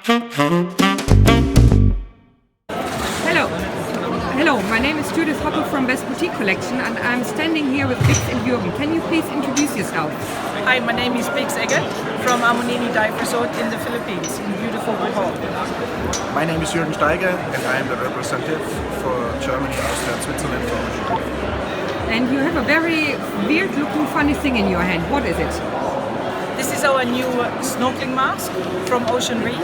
Hello, my name is Judith Hoppe from Best Boutique Collection and I'm standing here with Bix and Jürgen. Can you please introduce yourself? Hi, my name is Eggert from Amun Ini Beach Resort in the Philippines, in beautiful Bohol. My name is Jürgen Steiger and I am the representative for Germany, Austria and Switzerland for Ocean. And you have a very weird looking funny thing in your hand. What is it? This is our new snorkeling mask from Ocean Reef,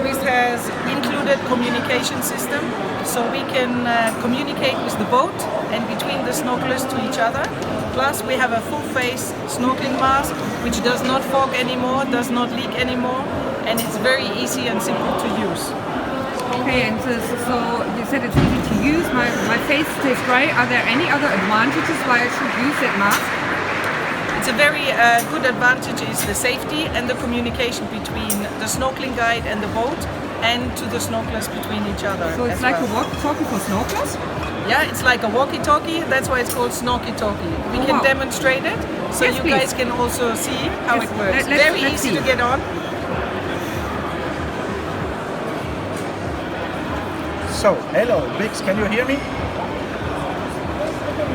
which has included communication system, so we can communicate with the boat and between the snorkelers to each other. Plus we have a full face snorkeling mask which does not fog anymore, does not leak anymore, and it's very easy and simple to use. Okay, and so you said it's easy to use. My face stays dry. Are there any other advantages why I should use that mask? It's a very good advantage is the safety and the communication between the snorkeling guide and the boat, and to the snorkelers between each other. So it's like a walkie-talkie for snorkelers? Yeah, it's like a walkie-talkie. That's why it's called Snorky-Talkie. We can demonstrate it, so yes, you please. guys can also see how Yes, it works. let's Easy see. to get on. So, hello, Bix, can you hear me?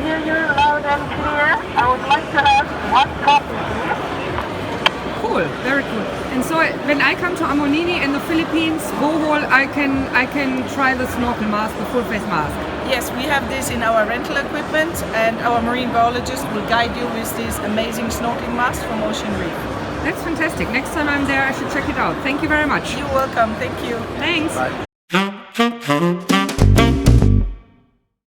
Hear you loud and clear. I would like to have one copy, please. Cool, very cool. And so when I come to Amun Ini in the Philippines, Bohol, I can try the snorkel mask, the full face mask. Yes, we have this in our rental equipment, and our marine biologist will guide you with this amazing snorkeling mask from Ocean Reef. That's fantastic. Next time I'm there, I should check it out. Thank you very much. You're welcome. Thank you. Thanks. Bye.